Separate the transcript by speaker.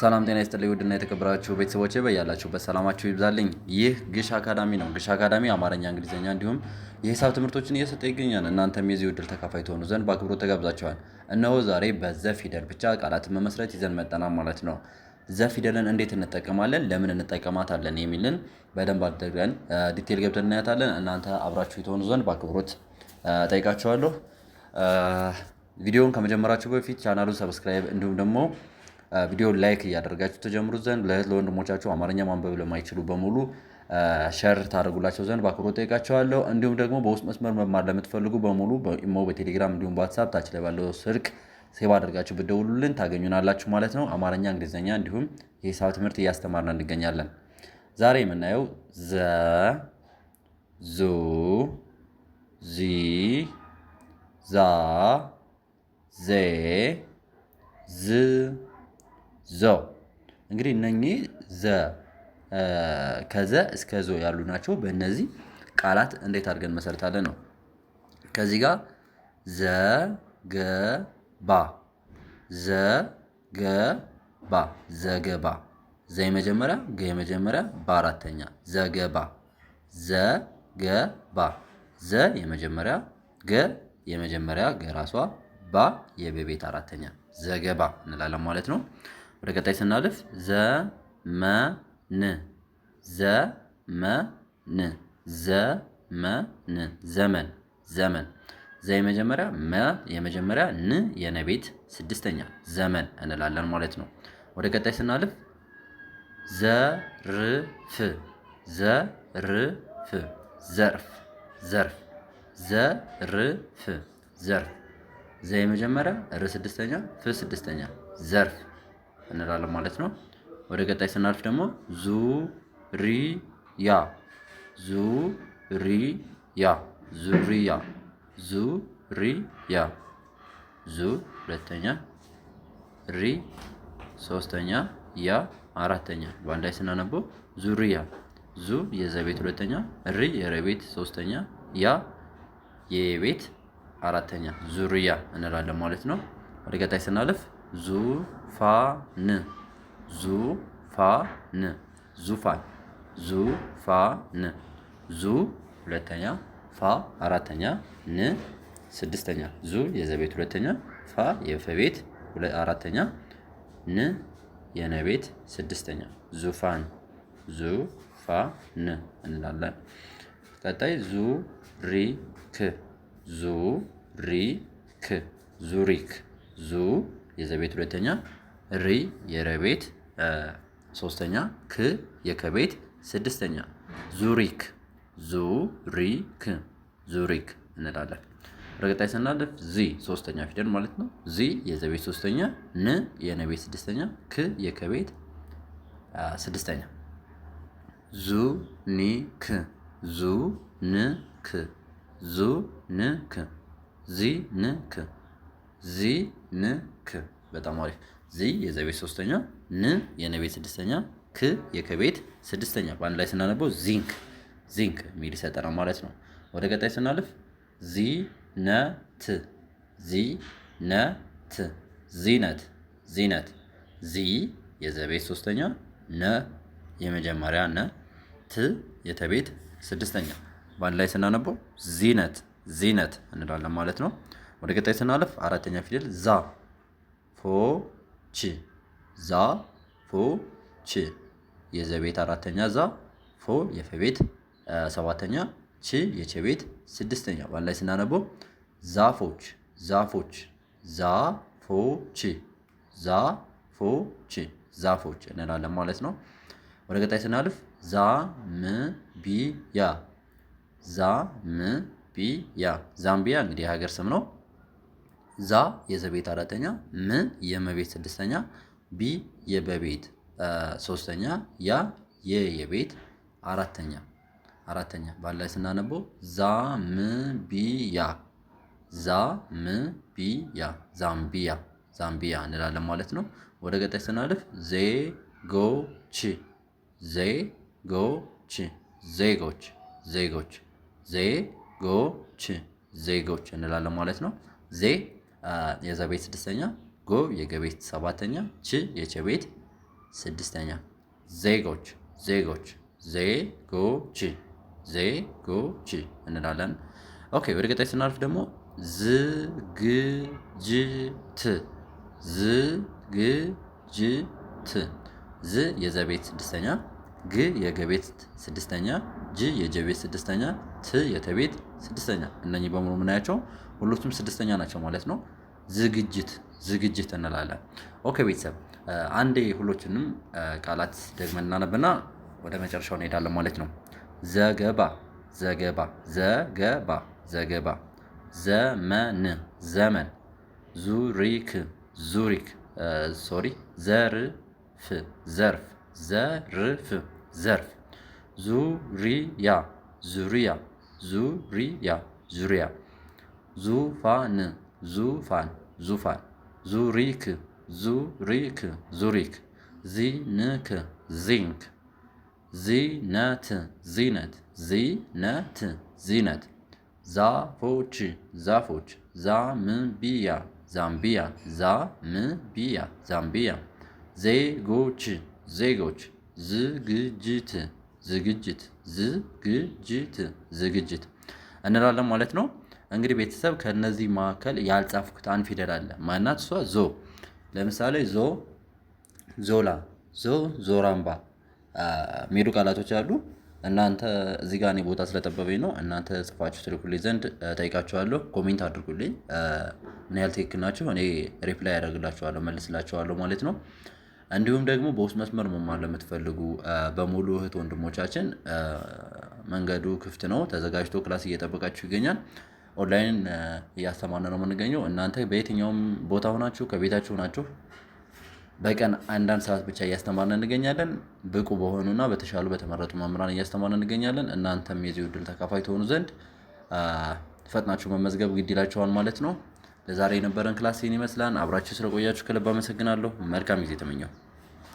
Speaker 1: ሰላም ጤና ይስጥልኝ ውድና የተከበራችሁ ቤተሰቦቼ በያላችሁበት ሰላማችሁ ይብዛልኝ። ይህ ግሽ አካዳሚ ነው። ግሽ አካዳሚ አማርኛ፣ እንግሊዝኛ እንዲሁም የሂሳብ ትምህርቶችን እየሰጠ ይገኛል። እናንተም የዚህ ዕድል ተካፋይ ትሆኑ ዘንድ በአክብሮት ተጋብዛችኋል። እነሆ ዛሬ በዘ ፊደል ብቻ ቃላትን መመስረት ይዘን መጠናል ማለት ነው። ዘ ፊደልን እንዴት እንጠቀማለን፣ ለምን እንጠቀማታለን የሚልን በደንብ አድርገን ዲቴል ገብተን እናያታለን። እናንተ አብራችሁ ትሆኑ ዘንድ በአክብሮት ጠይቃችኋለሁ። ቪዲዮውን ከመጀመራችሁ በፊት ቻናሉን ሰብስክራይብ እንዲሁም ደግሞ ቪዲዮ ላይክ እያደረጋችሁ ተጀምሩት ዘንድ ለወንድሞቻችሁ አማርኛ ማንበብ ለማይችሉ በሙሉ ሼር ታደርጉላቸው ዘንድ በአክብሮት ጠይቃቸዋለሁ። እንዲሁም ደግሞ በውስጥ መስመር መማር ለምትፈልጉ በሙሉ በኢሞ፣ በቴሌግራም እንዲሁም በዋትስአፕ ታች ላይ ባለው ስልክ ሴቭ አድርጋችሁ ብትደውሉልን ታገኙናላችሁ ማለት ነው። አማርኛ፣ እንግሊዝኛ እንዲሁም የሂሳብ ትምህርት እያስተማርን እንገኛለን። ዛሬ የምናየው ዘ፣ ዙ፣ ዚ፣ ዛ፣ ዜ፣ ዝ፣ ዞ። እንግዲህ እነኚህ ዘ ከዘ እስከ ዞ ያሉ ናቸው። በእነዚህ ቃላት እንዴት አድርገን መሰረታለን ነው። ከዚህ ጋር ዘ ገ ባ፣ ዘ ገ ባ፣ ዘገባ፣ ዘ የመጀመሪያ ገ የመጀመሪያ ባ አራተኛ፣ ዘገባ፣ ዘገባ፣ ዘ የመጀመሪያ ገ የመጀመሪያ ገ ራሷ ባ የበቤት አራተኛ ዘገባ እንላለን ማለት ነው። ወደ ቀጣይ ስናልፍ ዘመን፣ ዘመን፣ ዘመን፣ ዘመን፣ ዘመን፣ ዘ የመጀመሪያ መ የመጀመሪያ ን የነቤት ስድስተኛ ዘመን እንላለን ማለት ነው። ወደ ቀጣይ ስናልፍ ዘርፍ፣ ዘርፍ፣ ዘርፍ፣ ዘርፍ፣ ዘርፍ፣ ዘርፍ፣ ዘ የመጀመሪያ ር ስድስተኛ ፍ ስድስተኛ ዘርፍ እንላለን ማለት ነው። ወደ ቀጣይ ስናልፍ ደግሞ ዙሪያ፣ ዙሪያ፣ ዙሪያ፣ ዙሪያ፣ ዙ ሁለተኛ፣ ሪ ሶስተኛ፣ ያ አራተኛ። በአንድ ላይ ስናነበው ዙሪያ። ዙ የዘቤት ሁለተኛ፣ ሪ የረቤት ሶስተኛ፣ ያ የቤት አራተኛ ዙሪያ እንላለን ማለት ነው። ወደ ቀጣይ ስናልፍ ዙፋን፣ ዙፋን፣ ዙፋን፣ ዙፋን፣ ዙ ሁለተኛ፣ ፋ አራተኛ፣ ን ስድስተኛ። ዙ የዘቤት ሁለተኛ፣ ፋ የፈቤት አራተኛ፣ ን የነቤት ስድስተኛ ዙፋን፣ ዙፋን እንላለን። ቀጣይ ዙሪክ፣ ዙሪክ፣ ዙሪክ፣ ዙ የዘቤት ሁለተኛ፣ ሪ የረቤት ሶስተኛ፣ ክ የከቤት ስድስተኛ ዙሪክ፣ ዙሪክ፣ ዙሪክ እንላለን። ወደ ቀጣይ ስናልፍ ዚ ሶስተኛ ፊደል ማለት ነው። ዚ የዘቤት ሶስተኛ፣ ን የነቤት ስድስተኛ፣ ክ የከቤት ስድስተኛ ዙኒክ፣ ዙንክ፣ ዙንክ፣ ዚንክ፣ ዚንክ። በጣም አሪፍ። ዚ የዘቤት ሶስተኛ፣ ን የነቤት ስድስተኛ፣ ክ የከቤት ስድስተኛ በአንድ ላይ ስናነበው ዚንክ፣ ዚንክ የሚል ይሰጠናል ማለት ነው። ወደ ቀጣይ ስናልፍ ዚነት፣ ዚነት፣ ዚነት፣ ዚነት፣ ዚ የዘቤት ሶስተኛ፣ ነ የመጀመሪያ ነ፣ ት የተቤት ስድስተኛ በአንድ ላይ ስናነበው ዚነት፣ ዚነት እንላለን ማለት ነው። ወደ ቀጣይ ስናልፍ አራተኛ ፊደል ዛ፣ ፎች፣ ዛ፣ ፎች፣ የዘቤት አራተኛ ዛ፣ ፎ የፈቤት ሰባተኛ፣ ች የቸቤት ስድስተኛ በአንድ ላይ ስናነበው ዛፎች፣ ዛፎች፣ ዛፎች፣ ዛፎች፣ ዛፎች እንላለን ማለት ነው። ወደ ቀጣይ ስናልፍ ዛምቢያ፣ ዛምቢያ፣ ዛምቢያ እንግዲህ የሀገር ስም ነው። ዛ የዘቤት አራተኛ፣ ም የመቤት ስድስተኛ፣ ቢ የበቤት ሶስተኛ፣ ያ የቤት አራተኛ በአንድ ላይ ስናነበው ዛምቢያ፣ ዛምቢያ፣ ዛምቢያ፣ ዛምቢያ እንላለን ማለት ነው። ወደ ቀጣይ ስናልፍ ዜጎች፣ ዜጎች፣ ዜጎች፣ ዜጎች፣ ዜጎች፣ ዜጎች እንላለን ማለት ነው። ዜ የዘቤት ስድስተኛ፣ ጎ የገቤት ሰባተኛ፣ ች የቸቤት ስድስተኛ። ዜጎች ዜጎች ዜጎች ዜጎች እንላለን። ኦኬ ወደ ቀጣይ ስናልፍ ደግሞ ዝግጅት ዝግጅት ዝ የዘቤት ስድስተኛ፣ ግ የገቤት ስድስተኛ፣ ጅ የጀቤት ስድስተኛ፣ ት የተቤት ስድስተኛ። እነኚህ በሙሉ የምናያቸው ሁሉም ስድስተኛ ናቸው ማለት ነው። ዝግጅት እንላለን። ኦኬ ቤተሰብ አንዴ ሁሎችንም ቃላት ደግመን እናነብና ወደ መጨረሻው እንሄዳለን ማለት ነው። ዘገባ ዘመን ዙሪክ ዘርፍ ዙሪያ ዙፋን ዙሪክ ዚንክ ዚነት ዛፎች ዛምቢያ ዜጎች ዝግጅት እንላለን ማለት ነው። እንግዲህ ቤተሰብ ከነዚህ መካከል ያልጻፍኩት አንድ ፊደል አለ። ማናት እሷ? ዞ። ለምሳሌ ዞላ፣ ዞራምባ የሚሄዱ ቃላቶች አሉ። እናንተ እዚህ ጋር እኔ ቦታ ስለጠበበኝ ነው። እናንተ ጽፋችሁ ትልኩልኝ ዘንድ ጠይቃችኋለሁ። ኮሜንት አድርጉልኝ ምን ያህል ትክክል ናቸው። እኔ ሪፕላይ ያደርግላችኋለሁ፣ መልስላችኋለሁ ማለት ነው። እንዲሁም ደግሞ በውስጥ መስመር መማር ለምትፈልጉ በሙሉ እህት ወንድሞቻችን መንገዱ ክፍት ነው። ተዘጋጅቶ ክላስ እየጠበቃችሁ ይገኛል። ኦንላይን እያስተማርን ነው የምንገኘው። እናንተ በየትኛውም ቦታ ሆናችሁ ከቤታችሁ ሆናችሁ በቀን አንዳንድ ሰዓት ብቻ እያስተማርን እንገኛለን። ብቁ በሆኑና በተሻሉ በተመረጡ መምህራን እያስተማርን እንገኛለን። እናንተም የዚህ ዕድል ተካፋይ ትሆኑ ዘንድ ፈጥናችሁ መመዝገብ ግድ ይላችኋል ማለት ነው። ለዛሬ የነበረን ክላስ ይህን ይመስላል። አብራችሁ ስለቆያችሁ ከልብ አመሰግናለሁ። መልካም ጊዜ ተመኘው።